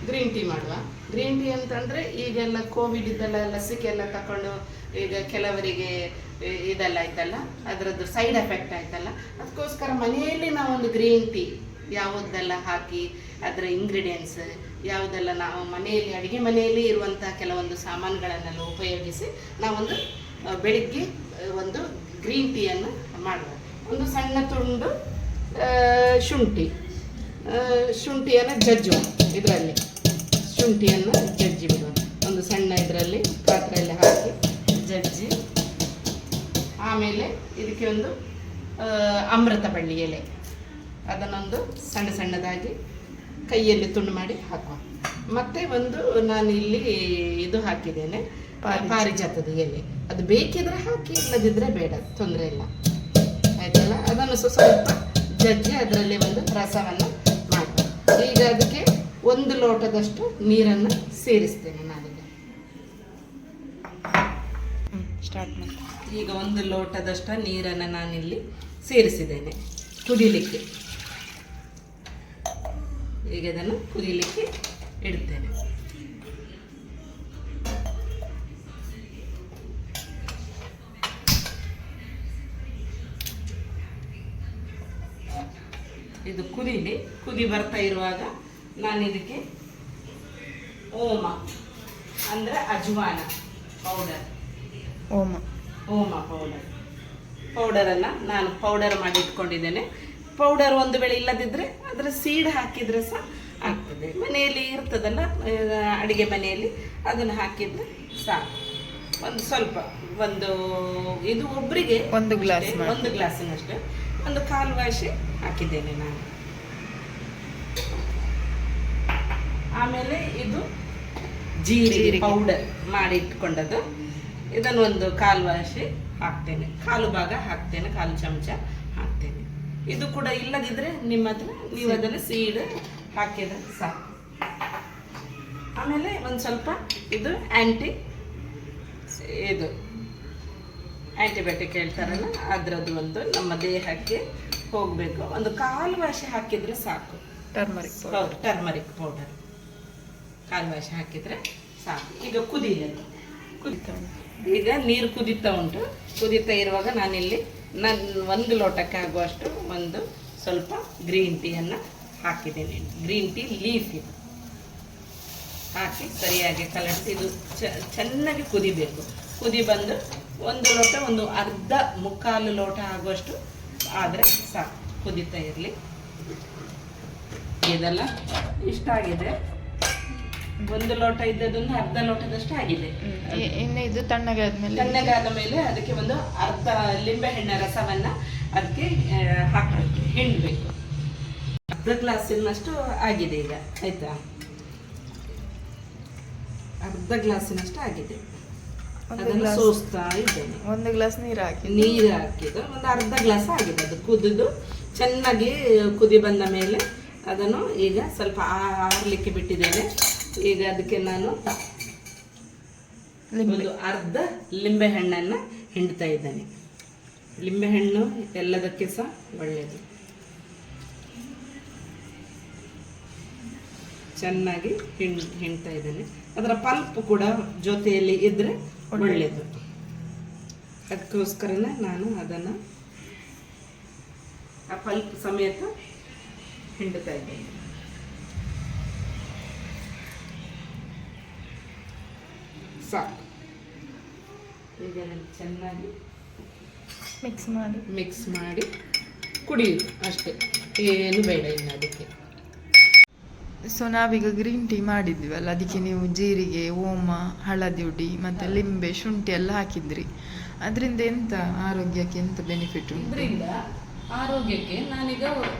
Green tea ಮಾಡುವ. Green tea ಅಂತಂದರೆ ಈಗೆಲ್ಲ ಕೋವಿಡ್ ಇದೆಲ್ಲ ಲಸಿಕೆ ಎಲ್ಲ ತಗೊಂಡು ಈಗ ಕೆಲವರಿಗೆ ಇದೆಲ್ಲ ಆಯ್ತಲ್ಲ, ಅದರದ್ದು ಸೈಡ್ ಎಫೆಕ್ಟ್ ಆಯ್ತಲ್ಲ, ಅದಕ್ಕೋಸ್ಕರ ಮನೆಯಲ್ಲಿ ನಾವೊಂದು ಗ್ರೀನ್ ಟೀ ಯಾವುದೆಲ್ಲ ಹಾಕಿ ಅದರ ಇಂಗ್ರೀಡಿಯೆಂಟ್ಸ್ ಯಾವುದೆಲ್ಲ ನಾವು ಮನೆಯಲ್ಲಿ ಅಡುಗೆ ಮನೆಯಲ್ಲಿ ಇರುವಂಥ ಕೆಲವೊಂದು ಸಾಮಾನುಗಳನ್ನೆಲ್ಲ ಉಪಯೋಗಿಸಿ ನಾವೊಂದು ಬೆಳಿಗ್ಗೆ ಒಂದು ಗ್ರೀನ್ ಟೀಯನ್ನು ಮಾಡುವ. ಒಂದು ಸಣ್ಣ ತುಂಡು ಶುಂಠಿಯನ್ನು ಜಜ್ಜುವ. ಇದರಲ್ಲಿ ಶುಂಠಿಯನ್ನು ಜಜ್ಜಿ ಬಿಡುವ. ಒಂದು ಸಣ್ಣ ಇದರಲ್ಲಿ ಪಾತ್ರೆಯಲ್ಲಿ ಹಾಕಿ ಜಜ್ಜಿ, ಆಮೇಲೆ ಇದಕ್ಕೆ ಒಂದು ಅಮೃತ ಬಳ್ಳಿ ಎಲೆ ಅದನ್ನೊಂದು ಸಣ್ಣ ಸಣ್ಣದಾಗಿ ಕೈಯಲ್ಲಿ ತುಂಡು ಮಾಡಿ ಹಾಕುವ. ಮತ್ತು ಒಂದು ನಾನು ಇಲ್ಲಿ ಇದು ಹಾಕಿದ್ದೇನೆ, ಪಾರಿಜಾತದ ಎಲೆ. ಅದು ಬೇಕಿದ್ರೆ ಹಾಕಿ, ಇಲ್ಲದಿದ್ದರೆ ಬೇಡ, ತೊಂದರೆ ಇಲ್ಲ, ಆಯ್ತಲ್ಲ. ಅದನ್ನು ಸ್ವಲ್ಪ ಜಜ್ಜಿ ಅದರಲ್ಲಿ ಒಂದು ರಸವನ್ನು ಮಾಡುವ. ಈಗ ಅದಕ್ಕೆ 1 ಲೋಟದಷ್ಟು ನೀರನ್ನು ಸೇರಿಸ್ತೇನೆ ನಾನೀಗ. ಸ್ಟಾರ್ಟ್ ಮಾಡಿ. ಈಗ 1 ಲೋಟದಷ್ಟು ನೀರನ್ನು ನಾನಿಲ್ಲಿ ಸೇರಿಸಿದ್ದೇನೆ ಕುದಿಲಿಕ್ಕೆ. ಈಗ ಇದನ್ನು ಕುದಿಲಿಕ್ಕೆ ಇಡ್ತೇನೆ. ಇದು ಕುದಿ ಬರ್ತಾ ಇರುವಾಗ ನಾನು ಇದಕ್ಕೆ ಓಮ ಅಂದರೆ ಅಜ್ವಾನ ಪೌಡರ್, ಓಮ ಪೌಡರನ್ನು ನಾನು ಪೌಡರ್ ಮಾಡಿ ಇಟ್ಕೊಂಡಿದ್ದೇನೆ. ಪೌಡರ್ ಒಂದು ವೇಳೆ ಇಲ್ಲದಿದ್ದರೆ ಅದರ ಸೀಡ್ ಹಾಕಿದರೆ ಸಹ ಆಗ್ತದೆ. ಮನೆಯಲ್ಲಿ ಇರ್ತದಲ್ಲ ಅಡುಗೆ ಮನೆಯಲ್ಲಿ, ಅದನ್ನು ಹಾಕಿದರೆ ಸಾಕು. ಒಂದು ಸ್ವಲ್ಪ ಇದು ಒಬ್ಬರಿಗೆ 1 ಗ್ಲಾಸಿನಷ್ಟು ಒಂದು 1/4 ವಾಶಿ ಹಾಕಿದ್ದೇನೆ ನಾನು. ಆಮೇಲೆ ಇದು ಜೀರಿಗೆ ಪೌಡರ್ ಮಾಡಿ ಇಟ್ಕೊಂಡದ್ದು, ಇದನ್ನು ಒಂದು 1/4 ವಾಶಿ ಹಾಕ್ತೇನೆ. 1/4 ಭಾಗ ಹಾಕ್ತೇನೆ, 1/4 ಚಮಚ ಹಾಕ್ತೇನೆ. ಇದು ಕೂಡ ಇಲ್ಲದಿದ್ದರೆ ನಿಮ್ಮ ಹತ್ರ ನೀವು ಅದನ್ನು ಸೀಡ್ ಹಾಕಿದರೆ ಸಾಕು. ಆಮೇಲೆ ಒಂದು ಸ್ವಲ್ಪ ಇದು ಆ್ಯಂಟಿಬಯೋಟಿಕ್ ಹೇಳ್ತಾರಲ್ಲ, ಅದರದ್ದು ಒಂದು ನಮ್ಮ ದೇಹಕ್ಕೆ ಹೋಗಬೇಕು. ಒಂದು 1/4 ವಾಶಿ ಹಾಕಿದರೆ ಸಾಕು. ಟರ್ಮರಿಕ್ ಪೌಡರ್ 1/4 ವಾಶಿ ಹಾಕಿದರೆ ಸಾಕು. ಈಗ ಈಗ ನೀರು ಕುದೀತಾ ಉಂಟು. ಕುದೀತಾ ಇರುವಾಗ ನಾನಿಲ್ಲಿ 1 ಲೋಟಕ್ಕೆ ಆಗುವಷ್ಟು ಒಂದು ಸ್ವಲ್ಪ ಗ್ರೀನ್ ಟೀಯನ್ನು ಹಾಕಿದ್ದೇನೆ. ಗ್ರೀನ್ ಟೀ ಲೀಫ್ ಇದು ಹಾಕಿ ಸರಿಯಾಗಿ ಕಲಸಿ ಇದು ಚೆನ್ನಾಗಿ ಕುದಿಬೇಕು. ಕುದಿ ಬಂದು 1 ಲೋಟ, ಒಂದು ಅರ್ಧ ಮುಕ್ಕಾಲು ಲೋಟ ಆಗುವಷ್ಟು ಆದರೆ ಸಾಕು. ಕುದೀತಾ ಇರಲಿ. ಇದೆಲ್ಲ ಇಷ್ಟ ಆಗಿದೆ. 1 ಲೋಟ ಇದ್ದದನ್ನು ಅರ್ಧ ಲೋಟದಷ್ಟು ಆಗಿದೆ. ಇನ್ನು ಇದು ತಣ್ಣಗಾದ ಮೇಲೆ ಅದಕ್ಕೆ ಒಂದು ಅರ್ಧ ಲಿಂಬೆಹಣ್ಣಿನ ರಸವನ್ನು ಅದಕ್ಕೆ ಹಾಕಬೇಕು, ಹಿಂಡಬೇಕು. ಅರ್ಧ ಗ್ಲಾಸಿನಷ್ಟು ಆಗಿದೆ ಈಗ, ಆಯ್ತಾ? ಅರ್ಧ ಗ್ಲಾಸಿನಷ್ಟು ಆಗಿದೆ. ಅದನ್ನು ಸೋಸ್ತಾ ಇದ್ದೇನೆ. 1 ಗ್ಲಾಸ್ ನೀರು ಹಾಕಿದ್ದು ಒಂದು ಅರ್ಧ ಗ್ಲಾಸ್ ಆಗಿದೆ. ಅದು ಕುದಿದು ಚೆನ್ನಾಗಿ ಕುದಿ ಬಂದ ಮೇಲೆ ಅದನ್ನು ಈಗ ಸ್ವಲ್ಪ ಆರಲಿಕ್ಕೆ ಬಿಟ್ಟಿದ್ದೇನೆ. ಈಗ ಅದಕ್ಕೆ ನಾನು ಒಂದು ಅರ್ಧ ಲಿಂಬೆಹಣ್ಣನ್ನು ಹಿಂಡ್ತಾ ಇದ್ದೇನೆ. ಲಿಂಬೆಹಣ್ಣು ಎಲ್ಲದಕ್ಕೆ ಸಹ ಒಳ್ಳೆಯದು. ಚೆನ್ನಾಗಿ ಹಿಂಡ್ತಾ ಇದ್ದೇನೆ. ಅದರ ಪಲ್ಪ್ ಕೂಡ ಜೊತೆಯಲ್ಲಿ ಇದ್ದರೆ ಒಳ್ಳೆಯದು. ಅದಕ್ಕೋಸ್ಕರನೇ ನಾನು ಅದನ್ನು ಆ ಪಲ್ಪ್ ಸಮೇತ ಹಿಂಡ್ತಾ ಇದ್ದೇನೆ. ಸಾಕು. ಈಗ ಚೆನ್ನಾಗಿ ಮಿಕ್ಸ್ ಮಾಡಿ ಕುಡಿಯುವುದು ಅಷ್ಟೇ, ಏನು ಬೇಡ ಇನ್ನು ಅದಕ್ಕೆ. ಸೊ ನಾವೀಗ ಗ್ರೀನ್ ಟೀ ಮಾಡಿದ್ವಲ್ಲ, ಅದಕ್ಕೆ ನೀವು ಜೀರಿಗೆ, ಓಮ, ಹಳದಿ ಹುಡಿ ಮತ್ತು ಲಿಂಬೆ, ಶುಂಠಿ ಎಲ್ಲ ಹಾಕಿದ್ರಿ. ಅದರಿಂದ ಎಂತ ಆರೋಗ್ಯಕ್ಕೆ ಎಂತ ಬೆನಿಫಿಟ್ ಉಂಟು? ಇದರಿಂದ ಆರೋಗ್ಯಕ್ಕೆ ನಾನೀಗ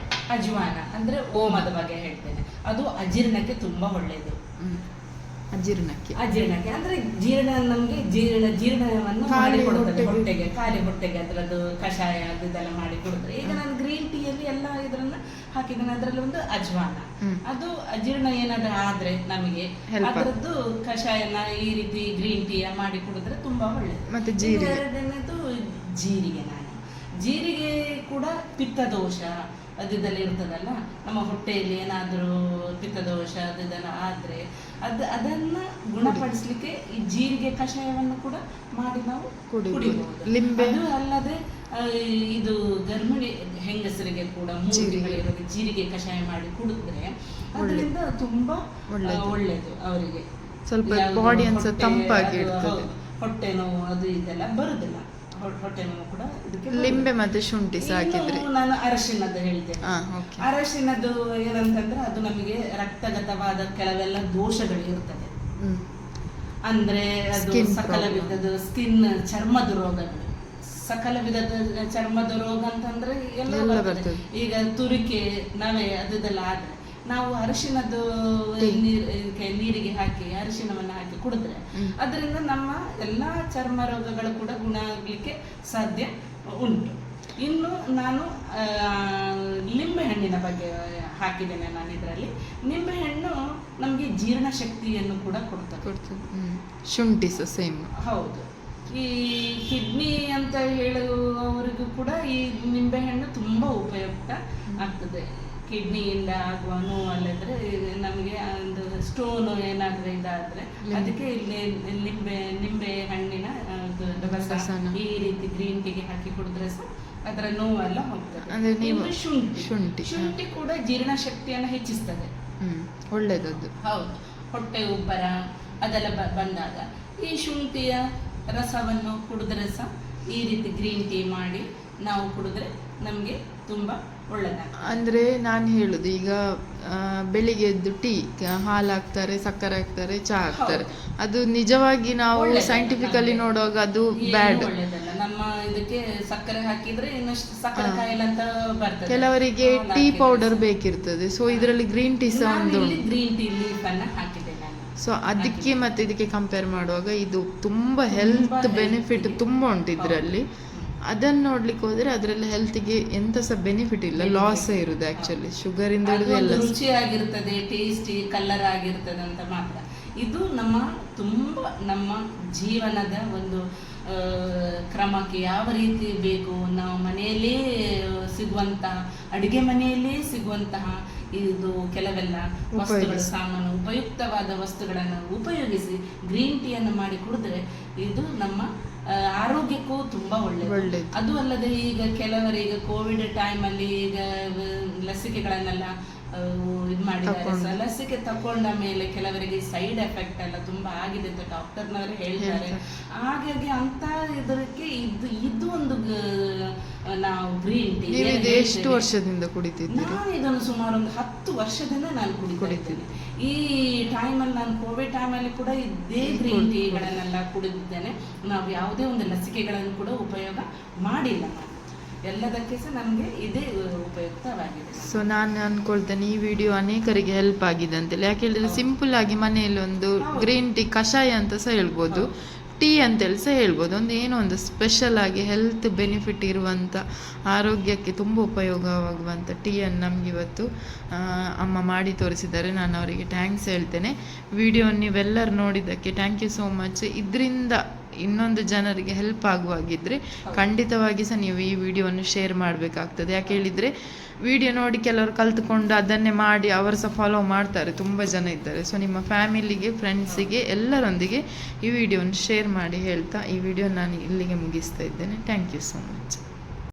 ಅಜ್ವಾನ ಅಂದರೆ ಓಮದ ಬಗ್ಗೆ ಹೇಳ್ತೇನೆ. ಅದು ಅಜೀರ್ಣಕ್ಕೆ ತುಂಬ ಒಳ್ಳೆಯದು. ಅಜೀರ್ಣಕ್ಕೆ ಅಂದ್ರೆ ನಮಗೆ ಜೀರ್ಣವನ್ನು ಮಾಡಿ ಕೊಡುತ್ತದೆ. ಹೊಟ್ಟೆಗೆ, ಖಾಲಿ ಹೊಟ್ಟೆಗೆ ಅದರದ್ದು ಕಷಾಯ ಅದೆಲ್ಲ ಮಾಡಿ ಕೊಡುತ್ತದೆ. ಈಗ ನಾನು ಗ್ರೀನ್ ಟೀಯಲ್ಲಿ ಎಲ್ಲ ಇದರನ್ನ ಹಾಕಿದ್ದೇನೆ. ಅದರಲ್ಲಿ ಒಂದು ಅಜ್ವಾನ, ಅದು ಅಜೀರ್ಣ ಏನಾದ್ರೂ ಆದ್ರೆ ನಮಗೆ ಅದರದ್ದು ಕಷಾಯನ ಈ ರೀತಿ ಗ್ರೀನ್ ಟೀ ಮಾಡಿ ಕುಡಿದ್ರೆ ತುಂಬಾ ಒಳ್ಳೆಯದು. ಮತ್ತೆ ಜೀರಿಗೆ, ಎರಡನೇದು ಜೀರಿಗೆ. ನಾನು ಜೀರಿಗೆ ಕೂಡ ಪಿತ್ತ ದೋಷ ಅದೆಲ್ಲ ಇರ್ತದಲ್ಲ, ನಮ್ಮ ಹೊಟ್ಟೆಯಲ್ಲಿ ಏನಾದರೂ ಪಿತ್ತದೋಷ ಅದೆಲ್ಲ ಆದರೆ ಅದನ್ನು ಗುಣಪಡಿಸ್ಲಿಕ್ಕೆ ಈ ಜೀರಿಗೆ ಕಷಾಯವನ್ನು ಕೂಡ ಮಾಡಿ ನಾವು ಕುಡಿಬಹುದು. ಲಿಂಬೆ ಅದು ಅಲ್ಲದೆ ಇದು ಗರ್ಭಿಣಿ ಹೆಂಗಸರಿಗೆ ಕೂಡ ಮೂಲಿಕೆಗಳಿರೋದು ಜೀರಿಗೆ ಕಷಾಯ ಮಾಡಿ ಕುಡಿದ್ರೆ ಅದರಿಂದ ತುಂಬಾ ಒಳ್ಳೇದು ಅವರಿಗೆ. ಸ್ವಲ್ಪ ಬಾಡಿ ಅನ್ಸ ತಂಪಾಗಿ ಇರ್ತದೆ. ಹೊಟ್ಟೆ ನೋವು ಅದು ಇದೆಲ್ಲ ಬರುದಿಲ್ಲ. ಹೊಟ್ಟೆ ನೋವು ಕೂಡ ಲಿಂಬೆ ಮತ್ತೆ ಶುಂಠಿ ಹಾಕಿದ್ರೆ. ನಾನು ಅರಶಿನದ್ದು ಹೇಳಿದ್ದೇನೆ. ಅರಶಿನದ್ದು ಏನಂತಂದ್ರೆ ಅದು ನಮಗೆ ರಕ್ತಗತವಾದ ಕೆಲವೆಲ್ಲ ದೋಷಗಳು ಇರ್ತದೆ. ಅಂದ್ರೆ ಅದು ಸಕಲ ವಿಧದ ಸ್ಕಿನ್ ಚರ್ಮದ ರೋಗಗಳು, ಸಕಲ ವಿಧದ ಚರ್ಮದ ರೋಗ ಅಂತಂದ್ರೆ ಎಲ್ಲ ಬರ್ತದೆ. ಈಗ ತುರಿಕೆ ನವೆ ಅದೆಲ್ಲ ಆದ್ರೆ ನಾವು ಅರಿಶಿನದ್ದು ನೀರಿಗೆ ಹಾಕಿ ಅರಿಶಿನವನ್ನು ಹಾಕಿ ಕುಡಿದ್ರೆ ಅದರಿಂದ ನಮ್ಮ ಎಲ್ಲಾ ಚರ್ಮ ರೋಗಗಳು ಕೂಡ ಗುಣ ಆಗ್ಲಿಕ್ಕೆ ಸಾಧ್ಯ ಉಂಟು. ಇನ್ನು ನಾನು ಲಿಂಬೆ ಹಣ್ಣಿನ ಬಗ್ಗೆ ಹಾಕಿದ್ದೇನೆ ನಾನು ಇದರಲ್ಲಿ. ನಿಂಬೆ ಹಣ್ಣು ನಮಗೆ ಜೀರ್ಣಶಕ್ತಿಯನ್ನು ಕೂಡ ಕೊಡ್ತದೆ. ಶುಂಠಿ ಸೇಮ್. ಹೌದು. ಈ ಕಿಡ್ನಿ ಅಂತ ಹೇಳುವವರಿಗೂ ಕೂಡ ಈ ನಿಂಬೆಹಣ್ಣು ತುಂಬಾ ಉಪಯುಕ್ತ ಆಗ್ತದೆ. ಕಿಡ್ನಿಯಿಂದ ಆಗುವ ನೋವಲ್ಲಿದ್ರೆ ನಮಗೆ ಒಂದು ಸ್ಟೋನ್ ಏನಾದ್ರೆ ಇದಾದ್ರೆ ಅದಕ್ಕೆ ನಿಂಬೆ ಹಣ್ಣಿನ ರಸ ಈ ರೀತಿ ಗ್ರೀನ್ ಟೀಗೆ ಹಾಕಿ ಕುಡಿದ್ರೆ ಸಹ ಅದರ ನೋವೆಲ್ಲ ಹೋಗ್ತದೆ. ಶುಂಠಿ ಕೂಡ ಜೀರ್ಣಶಕ್ತಿಯನ್ನು ಹೆಚ್ಚಿಸ್ತದೆ. ಒಳ್ಳೆಯದು. ಹೌದು. ಹೊಟ್ಟೆ ಉಬ್ಬರ ಅದೆಲ್ಲ ಬಂದಾಗ ಈ ಶುಂಠಿಯ ರಸವನ್ನು ಕುಡಿದ್ರೆ ಸಹ ಈ ರೀತಿ ಗ್ರೀನ್ ಟೀ ಮಾಡಿ ನಾವು ಕುಡಿದ್ರೆ ನಮಗೆ ತುಂಬಾ ಒಳ್ಳೆದಾಗ್ತದೆ. ಅಂದ್ರೆ ನಾನು ಹೇಳುದು ಈಗ ಬೆಳಿಗ್ಗೆ ಎದ್ದು ಟೀ ಹಾಲು ಹಾಕ್ತಾರೆ, ಸಕ್ಕರೆ ಹಾಕ್ತಾರೆ, ಚಹಾ ಹಾಕ್ತಾರೆ. ಅದು ನಿಜವಾಗಿ ನಾವು ಸೈಂಟಿಫಿಕಲಿ ನೋಡುವಾಗ ಅದು ಬ್ಯಾಡ್. ಒಳ್ಳೆದಲ್ಲ. ನಮ್ಮ ಇದಕ್ಕೆ ಸಕ್ಕರೆ ಹಾಕಿದ್ರೆ ಇನ್ನಷ್ಟು ಸಕ್ಕರೆ ಕಾಯಿಲೆ ಅಂತ ಬರ್ತದೆ. ಕೆಲವರಿಗೆ ಟೀ ಪೌಡರ್ ಬೇಕಿರ್ತದೆ. ಸೊ ಇದರಲ್ಲಿ ಗ್ರೀನ್ ಟೀ ಸಹ ಒಂದು ಗ್ರೀನ್ ಟೀ ಲೀಫ್ ಅನ್ನ ಹಾಕಿದೆ. ಸೊ ಅದಕ್ಕೆ ಮತ್ತೆ ಇದಕ್ಕೆ ಕಂಪೇರ್ ಮಾಡುವಾಗ ಇದು ತುಂಬಾ ಹೆಲ್ತ್ ಬೆನಿಫಿಟ್ ತುಂಬಾ ಉಂಟು ಇದರಲ್ಲಿ. ಅದನ್ನ ನೋಡ್ಲಿಕ್ಕೆ ಹೋದ್ರೆ ಅದರಲ್ಲಿ ಹೆಲ್ತ್ಗೆ ಎಂತ ಸಹ ಬೆನಿಫಿಟ್ ಇಲ್ಲ, ಲಾಸ್ ಇರುದು ಆಕ್ಚುಲಿ. ಶುಗರ್ ಇಂದ ಹಿಡಿದು ಎಲ್ಲ ರುಚಿಯಾಗಿರ್ತದೆ, ಟೇಸ್ಟಿ ಕಲರ್ ಆಗಿರ್ತದೆ ಅಂತ ಮಾತ್ರ. ಇದು ನಮ್ಮ ಜೀವನದ ಒಂದು ಕ್ರಮಕ್ಕೆ ಯಾವ ರೀತಿ ಬೇಕು, ನಾವು ಮನೆಯಲ್ಲೇ ಸಿಗುವಂತಹ ಅಡುಗೆ ಮನೆಯಲ್ಲೇ ಸಿಗುವಂತಹ ಇದು ಕೆಲವೆಲ್ಲ ವಸ್ತುಗಳು, ಸಾಮಾನು, ಉಪಯುಕ್ತವಾದ ವಸ್ತುಗಳನ್ನು ಉಪಯೋಗಿಸಿ ಗ್ರೀನ್ ಟೀಯನ್ನು ಮಾಡಿ ಕುಡಿದ್ರೆ ಇದು ನಮ್ಮ ಆರೋಗ್ಯಕ್ಕೂ ತುಂಬಾ ಒಳ್ಳೆಯದು. ಅದು ಅಲ್ಲದೆ ಈಗ ಕೆಲವರಿಗೆ ಕೋವಿಡ್ ಟೈಮಲ್ಲಿ ಈಗ ಲಸಿಕೆಗಳನ್ನೆಲ್ಲ ಇದು ಮಾಡಿದ್ದಾರೆ. ಲಸಿಕೆ ತಕೊಂಡ ಮೇಲೆ ಕೆಲವರಿಗೆ ಸೈಡ್ ಎಫೆಕ್ಟ್ ಎಲ್ಲ ತುಂಬಾ ಆಗಿದೆ ಅಂತ ಡಾಕ್ಟರ್ನವರು ಹೇಳ್ತಾರೆ. ಹಾಗಾಗಿ ಅಂತ ಇದಕ್ಕೆ ಇದು ಒಂದು ನಾವು ಗ್ರೀನ್ ಟೀ ಎಷ್ಟು ವರ್ಷದಿಂದ ಕುಡಿತಿದ್ದೀರಿ? ನಾನು ಇದನ್ನು ಸುಮಾರು ಒಂದು 10 ವರ್ಷದಿಂದ ನಾನು ಕುಡಿತೀನಿ. ಈ ಟೈಮಲ್ಲಿ ನಾನು ಕೋವಿಡ್ ಟೈಮಲ್ಲಿ ಕೂಡ ಇದೇ ಗ್ರೀನ್ ಟೀಗಳನ್ನೆಲ್ಲ ಕುಡಿದಿದ್ದೇನೆ. ನಾವು ಯಾವುದೇ ಒಂದು ಲಸಿಕೆಗಳನ್ನು ಕೂಡ ಉಪಯೋಗ ಮಾಡಿಲ್ಲ. ಎಲ್ಲದಕ್ಕೆ ಸಹ ನಮಗೆ ಇದೇ ಉಪಯುಕ್ತವಾಗಿದೆ. ಸೊ ನಾನು ಅನ್ಕೊಳ್ತೇನೆ ಈ ವಿಡಿಯೋ ಅನೇಕರಿಗೆ ಹೆಲ್ಪ್ ಆಗಿದೆ ಅಂತೇಳಿ. ಯಾಕೆ ಹೇಳಿದ್ರೆ ಸಿಂಪಲ್ ಆಗಿ ಮನೆಯಲ್ಲಿ ಒಂದು ಗ್ರೀನ್ ಟೀ ಕಷಾಯ ಅಂತ ಸಹ ಹೇಳ್ಬೋದು, ಟೀ ಅಂತೇಳಿ ಸಹ ಹೇಳ್ಬೋದು. ಒಂದು ಏನೋ ಒಂದು ಸ್ಪೆಷಲ್ ಆಗಿ ಹೆಲ್ತ್ ಬೆನಿಫಿಟ್ ಇರುವಂಥ, ಆರೋಗ್ಯಕ್ಕೆ ತುಂಬ ಉಪಯೋಗವಾಗುವಂಥ ಟೀಯನ್ನು ನಮ್ಗೆ ಇವತ್ತು ಅಮ್ಮ ಮಾಡಿ ತೋರಿಸಿದ್ದಾರೆ. ನಾನು ಅವರಿಗೆ ಥ್ಯಾಂಕ್ಸ್ ಹೇಳ್ತೇನೆ. ವಿಡಿಯೋ ನೀವೆಲ್ಲರೂ ನೋಡಿದ್ದಕ್ಕೆ ಥ್ಯಾಂಕ್ ಯು ಸೋ ಮಚ್. ಇದರಿಂದ ಇನ್ನೊಂದು ಜನರಿಗೆ ಹೆಲ್ಪ್ ಆಗುವಾಗಿದ್ದರೆ ಖಂಡಿತವಾಗಿ ಸಹ ನೀವು ಈ ವಿಡಿಯೋವನ್ನು ಶೇರ್ ಮಾಡಬೇಕಾಗ್ತದೆ. ಯಾಕೆ ಹೇಳಿದರೆ ವಿಡಿಯೋ ನೋಡಿ ಕೆಲವರು ಕಲ್ತ್ಕೊಂಡು ಅದನ್ನೇ ಮಾಡಿ ಅವರು ಸಹ ಫಾಲೋ ಮಾಡ್ತಾರೆ, ತುಂಬ ಜನ ಇದ್ದಾರೆ. ಸೊ ನಿಮ್ಮ ಫ್ಯಾಮಿಲಿಗೆ, ಫ್ರೆಂಡ್ಸಿಗೆ ಎಲ್ಲರೊಂದಿಗೆ ಈ ವಿಡಿಯೋವನ್ನು ಶೇರ್ ಮಾಡಿ ಹೇಳ್ತಾ ಈ ವಿಡಿಯೋ ನಾನು ಇಲ್ಲಿಗೆ ಮುಗಿಸ್ತಾ ಇದ್ದೇನೆ. Thank you so much.